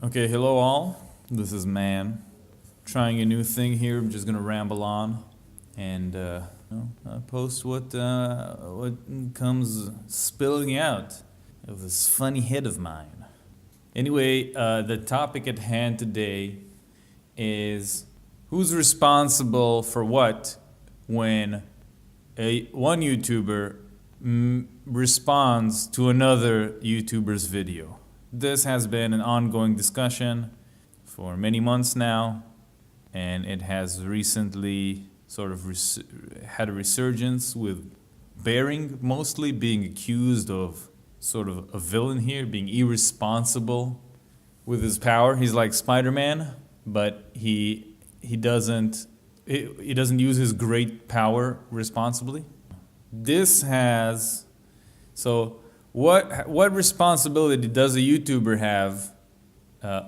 Okay, hello all. This is Man. Trying a new thing here. I'm just gonna ramble on and post what comes spilling out of this funny head of mine. Anyway, the topic at hand today is who's responsible for what when one YouTuber responds to another YouTuber's video. This has been an ongoing discussion for many months now, and it has recently sort of had a resurgence with Bering mostly being accused of sort of a villain here, being irresponsible with his power. He's like Spider-Man, but he doesn't use his great power responsibly. This has What responsibility does a YouTuber have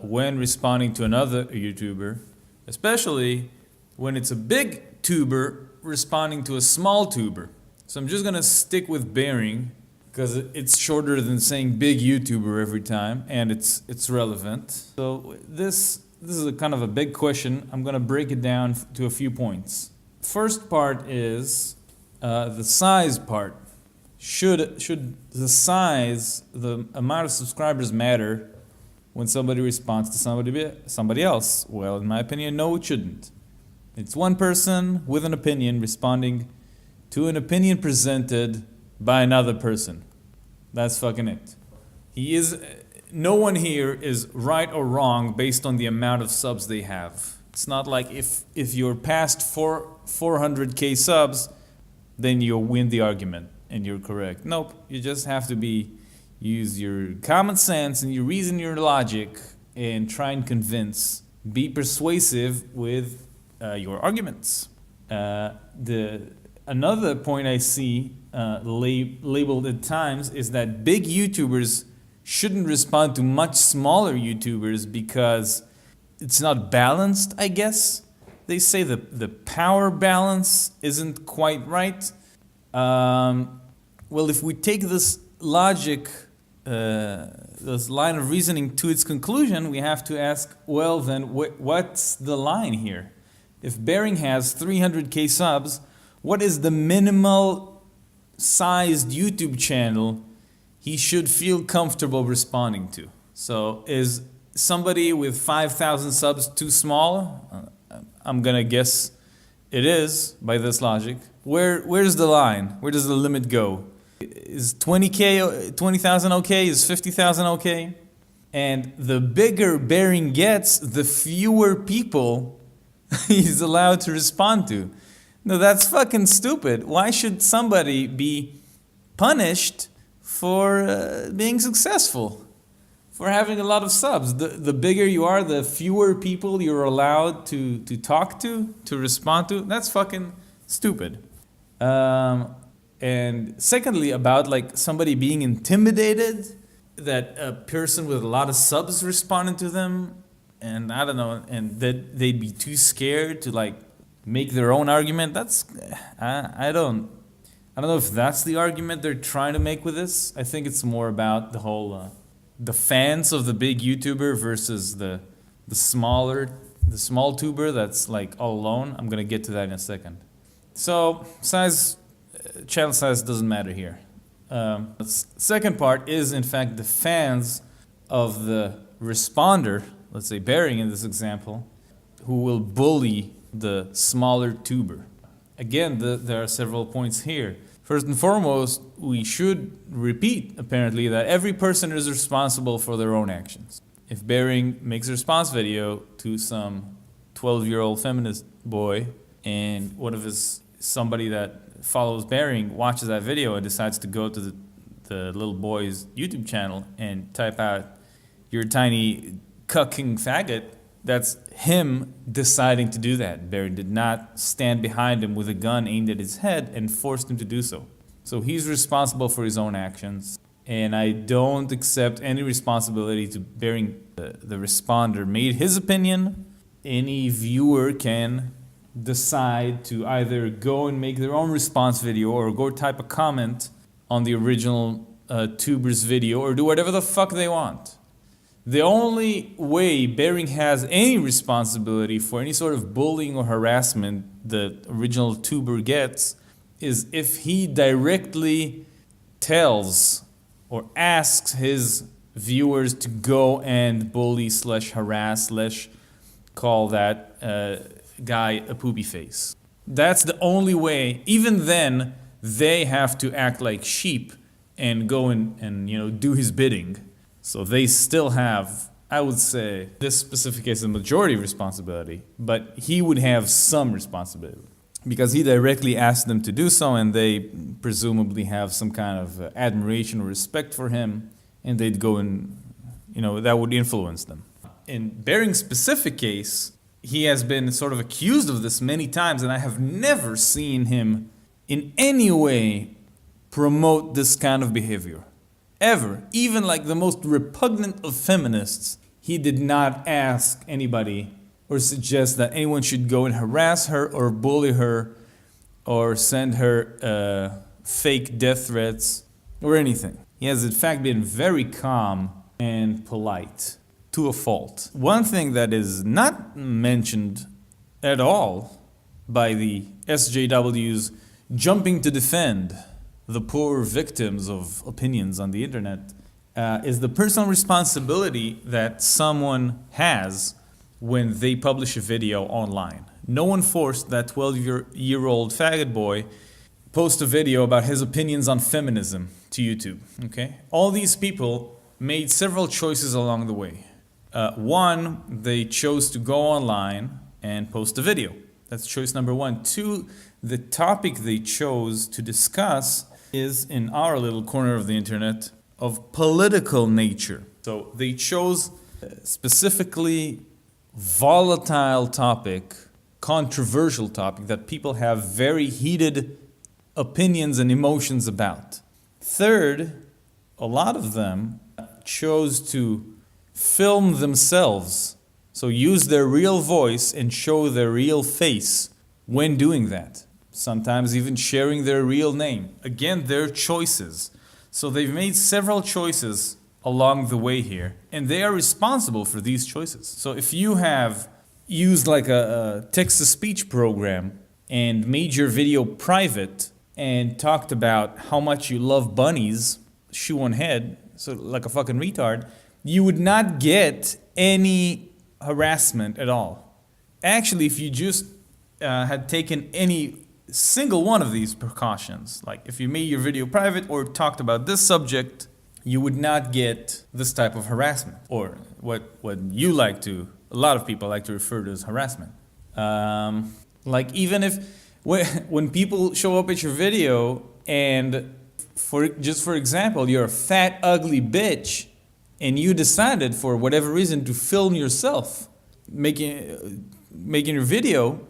when responding to another YouTuber, especially when it's a big tuber responding to a small tuber? So I'm just gonna stick with Bering because it's shorter than saying big YouTuber every time, and it's relevant. So this is a kind of a big question. I'm gonna break it down to a few points. First part is the size part. Should the size, the amount of subscribers matter when somebody responds to somebody else? Well, in my opinion, no, it shouldn't. It's one person with an opinion responding to an opinion presented by another person. That's fucking it. No one here is right or wrong based on the amount of subs they have. It's not like if you're past 400k subs, then you'll win the argument and you're correct. Nope, you just have to use your common sense and you reason your logic and try and be persuasive with your arguments. Another point I see labeled at times is that big YouTubers shouldn't respond to much smaller YouTubers because it's not balanced, I guess. They say the power balance isn't quite right. Well, if we take this logic, this line of reasoning to its conclusion, we have to ask, well, then what's the line here? If Bering has 300k subs, what is the minimal sized YouTube channel he should feel comfortable responding to? So is somebody with 5,000 subs too small? I'm gonna guess it is by this logic. Where's the line? Where does the limit go? Is 20,000 okay? Is 50,000 okay? And the bigger Bering gets, the fewer people he's allowed to respond to. No, that's fucking stupid. Why should somebody be punished for being successful? For having a lot of subs. The bigger you are, the fewer people you're allowed to talk to respond to. That's fucking stupid. And secondly, about like somebody being intimidated that a person with a lot of subs responding to them, and I don't know, and that they'd be too scared to like make their own argument. That's I don't know if that's the argument they're trying to make with this. I think it's more about the whole the fans of the big YouTuber versus the small tuber that's like all alone. I'm gonna get to that in a second. So channel size doesn't matter here. The second part is in fact the fans of the responder, let's say Bering in this example, who will bully the smaller tuber. Again, there are several points here. First and foremost, we should repeat, apparently, that every person is responsible for their own actions. If Bering makes a response video to some 12-year-old feminist boy, and somebody that follows Bering watches that video and decides to go to the little boy's YouTube channel and type out, "You're a tiny cucking faggot," that's him deciding to do that. Bering did not stand behind him with a gun aimed at his head and forced him to do so. So he's responsible for his own actions, and I don't accept any responsibility to Bering. The responder made his opinion. Any viewer can decide to either go and make their own response video or go type a comment on the original tuber's video or do whatever the fuck they want. The only way Bering has any responsibility for any sort of bullying or harassment the original tuber gets is if he directly tells or asks his viewers to go and bully slash harass slash call that guy a poopy face. That's the only way. Even then, they have to act like sheep and go and do his bidding. So they still have, I would say, this specific case, a majority responsibility, but he would have some responsibility because he directly asked them to do so, and they presumably have some kind of admiration or respect for him, and they'd go and, that would influence them. In Bering's specific case, he has been sort of accused of this many times, and I have never seen him in any way promote this kind of behavior. Ever. Even like the most repugnant of feminists, he did not ask anybody or suggest that anyone should go and harass her or bully her or send her fake death threats or anything. He has in fact been very calm and polite to a fault. One thing that is not mentioned at all by the SJWs jumping to defend the poor victims of opinions on the internet is the personal responsibility that someone has when they publish a video online. No one forced that 12-year-old faggot boy post a video about his opinions on feminism to YouTube, okay? All these people made several choices along the way. One, they chose to go online and post a video. That's choice number one. Two, the topic they chose to discuss is, in our little corner of the internet, of political nature. So they chose a specifically volatile topic, controversial topic that people have very heated opinions and emotions about. Third, a lot of them chose to film themselves, so use their real voice and show their real face when doing that. Sometimes even sharing their real name. Again, their choices. So they've made several choices along the way here, and they are responsible for these choices. So if you have used like a text-to-speech program and made your video private and talked about how much you love bunnies, shoe on head, so like a fucking retard, you would not get any harassment at all. Actually, if you just had taken any single one of these precautions, like if you made your video private or talked about this subject, you would not get this type of harassment, or what you like to, a lot of people like to refer to as harassment. Like even if, when people show up at your video and for example, you're a fat, ugly bitch, and you decided for whatever reason to film yourself making your video,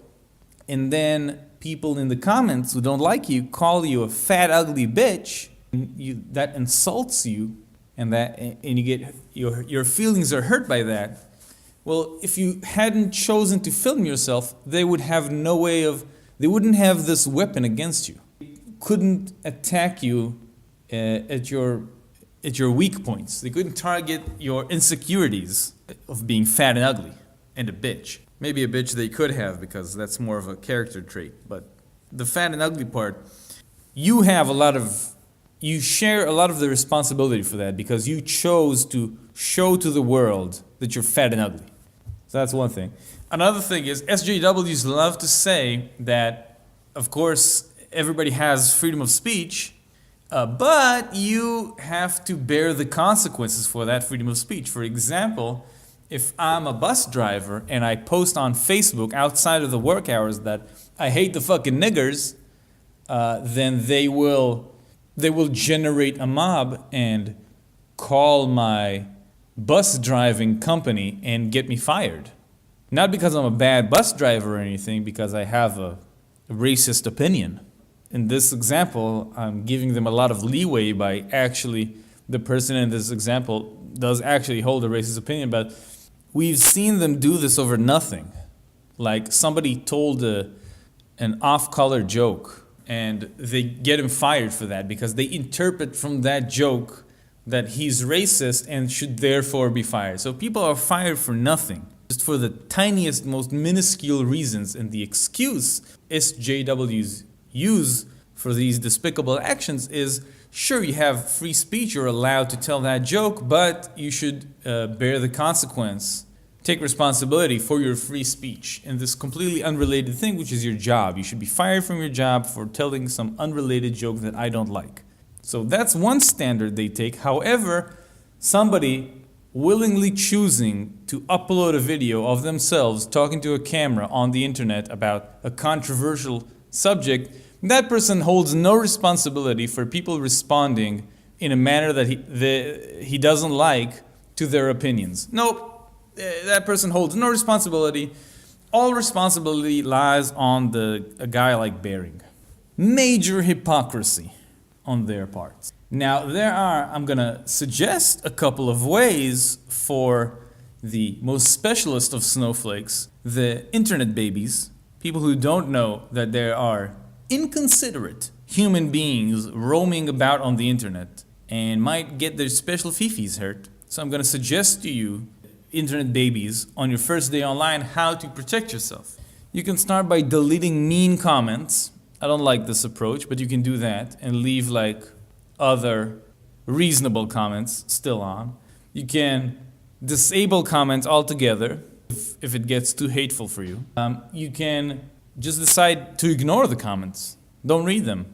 and then people in the comments who don't like you call you a fat, ugly bitch, and that insults you, and you get your feelings are hurt by that. Well, if you hadn't chosen to film yourself, they would have no way of, they wouldn't have this weapon against you. They couldn't attack you at your weak points. They couldn't target your insecurities of being fat and ugly and a bitch. Maybe a bitch they could have, because that's more of a character trait. But the fat and ugly part, you share a lot of the responsibility for that, because you chose to show to the world that you're fat and ugly. So that's one thing. Another thing is, SJWs love to say that, of course, everybody has freedom of speech, but you have to bear the consequences for that freedom of speech. For example, if I'm a bus driver and I post on Facebook outside of the work hours that I hate the fucking niggers, then they will generate a mob and call my bus driving company and get me fired. Not because I'm a bad bus driver or anything, because I have a racist opinion. In this example, I'm giving them a lot of leeway by actually, the person in this example does actually hold a racist opinion, but we've seen them do this over nothing. Like somebody told an off-color joke, and they get him fired for that because they interpret from that joke that he's racist and should therefore be fired. So people are fired for nothing, just for the tiniest, most minuscule reasons. And the excuse SJWs use for these despicable actions is, sure, you have free speech, you're allowed to tell that joke, but you should bear the consequence. Take responsibility for your free speech in this completely unrelated thing, which is your job. You should be fired from your job for telling some unrelated joke that I don't like. So that's one standard they take. However, somebody willingly choosing to upload a video of themselves talking to a camera on the internet about a controversial subject, that person holds no responsibility for people responding in a manner that he doesn't like to their opinions. Nope. That person holds no responsibility. All responsibility lies on a guy like Bering. Major hypocrisy on their parts. Now I'm gonna suggest a couple of ways for the most specialist of snowflakes, the internet babies, people who don't know that there are inconsiderate human beings roaming about on the internet and might get their special fifis hurt. So I'm gonna suggest to you, internet babies, on your first day online, how to protect yourself. You can start by deleting mean comments. I don't like this approach, but you can do that and leave like other reasonable comments still on. You can disable comments altogether if it gets too hateful for you. You can just decide to ignore the comments. Don't read them,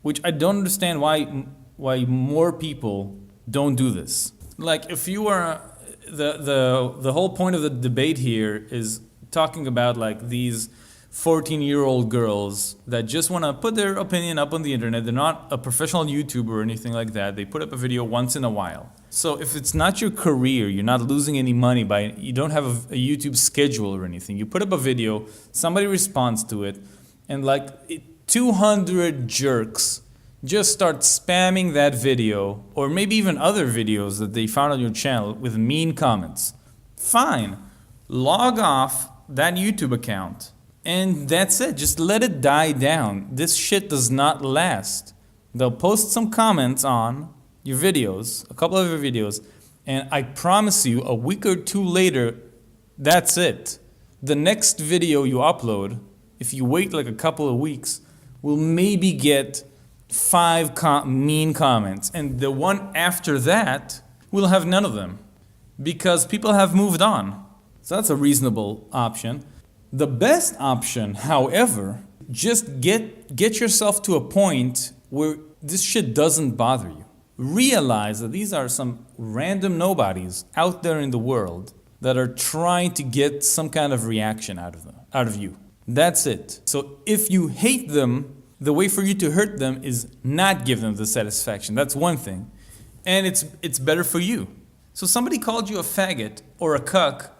which I don't understand why more people don't do this. Like, if you are the whole point of the debate here is talking about like these 14-year-old girls that just want to put their opinion up on the internet. They're not a professional YouTuber or anything like that. They put up a video once in a while. So if it's not your career, you're not losing any money you don't have a YouTube schedule or anything. You put up a video, somebody responds to it, and like 200 jerks just start spamming that video, or maybe even other videos that they found on your channel with mean comments. Fine. Log off that YouTube account. And that's it. Just let it die down. This shit does not last. They'll post some comments on your videos, a couple of your videos, and I promise you, a week or two later, that's it. The next video you upload, if you wait like a couple of weeks, will maybe get 5 mean comments, and the one after that will have none of them, because people have moved on. So that's a reasonable option. The best option, however, just get yourself to a point where this shit doesn't bother you. Realize that these are some random nobodies out there in the world that are trying to get some kind of reaction out of you. That's it. So if you hate them, the way for you to hurt them is not give them the satisfaction. That's one thing. And it's better for you. So somebody called you a faggot or a cuck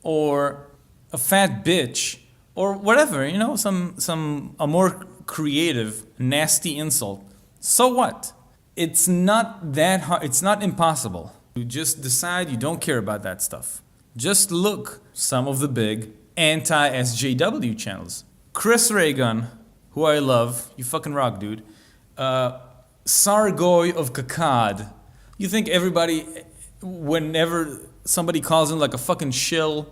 or a fat bitch or whatever, a more creative, nasty insult. So what? It's not that hard. It's not impossible. You just decide you don't care about that stuff. Just look some of the big anti-SJW channels. Chris Reagan, who I love, you fucking rock, dude. Sargoy of Kakad. You think everybody, whenever somebody calls him like a fucking shill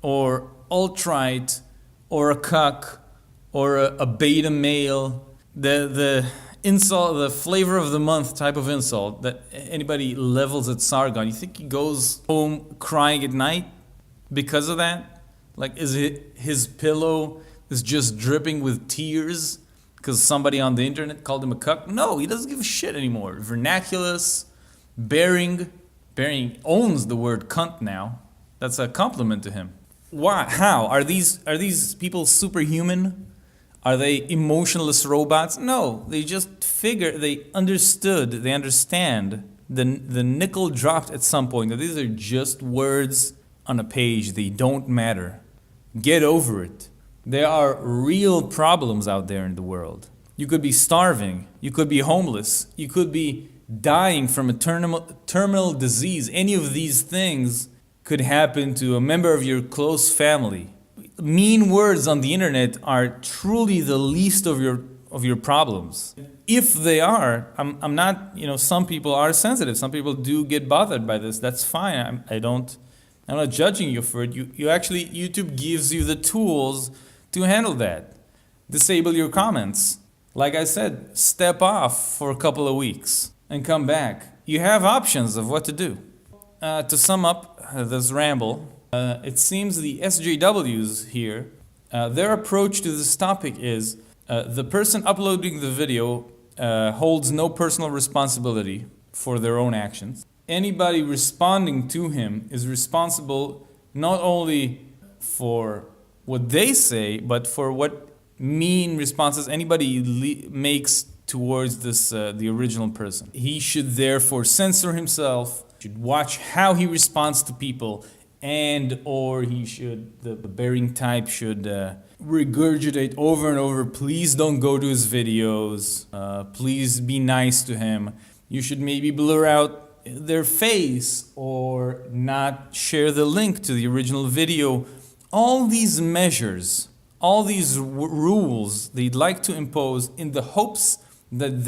or alt-right or a cuck or a beta male, the insult, the flavor of the month type of insult that anybody levels at Sargon, you think he goes home crying at night because of that? Like, is it his pillow is just dripping with tears because somebody on the internet called him a cuck? No, he doesn't give a shit anymore. Vernaculous, Bering owns the word cunt now. That's a compliment to him. Why? How? Are these people superhuman? Are they emotionless robots? No, they just they understand the nickel dropped at some point, that these are just words on a page. They don't matter. Get over it. There are real problems out there in the world. You could be starving. You could be homeless. You could be dying from a terminal disease. Any of these things could happen to a member of your close family. Mean words on the internet are truly the least of of your problems. If they are, I'm not, you know, some people are sensitive. Some people do get bothered by this. That's fine. I'm not judging you for it. You actually, YouTube gives you the tools to handle that. Disable your comments. Like I said, step off for a couple of weeks and come back. You have options of what to do. To sum up this ramble, it seems the SJWs here, their approach to this topic is the person uploading the video holds no personal responsibility for their own actions. Anybody responding to him is responsible not only for what they say, but for what mean responses anybody makes towards this the original person. He should therefore censor himself, should watch how he responds to people, and or he should, the bearing type should regurgitate over and over, please don't go to his videos, please be nice to him. You should maybe blur out their face or not share the link to the original video. All these measures, all these rules they'd like to impose in the hopes that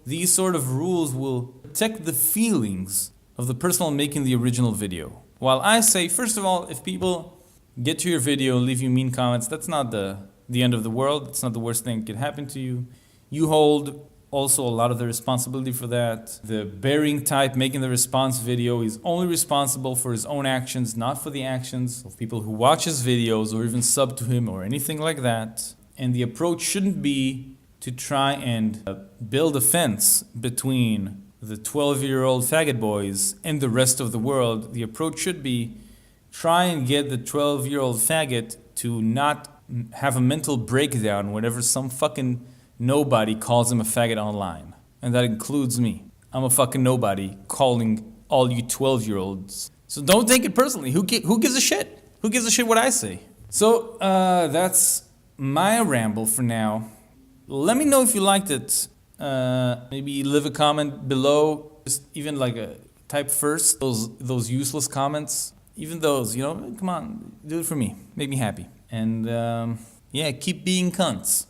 these sort of rules will protect the feelings of the person making the original video. While I say, first of all, if people get to your video and leave you mean comments, that's not the end of the world. It's not the worst thing that could happen to you. You hold also a lot of the responsibility for that. The bearing type making the response video is only responsible for his own actions, not for the actions of people who watch his videos or even sub to him or anything like that. And the approach shouldn't be to try and build a fence between the 12-year-old faggot boys and the rest of the world. The approach should be try and get the 12-year-old faggot to not have a mental breakdown whenever some fucking nobody calls him a faggot online. And that includes me. I'm a fucking nobody calling all you 12-year-olds. So don't take it personally. Who gives a shit? Who gives a shit what I say? So that's my ramble for now. Let me know if you liked it. Maybe leave a comment below. Just even like type first those useless comments. Even those, you know, come on, do it for me. Make me happy. And yeah, keep being cunts.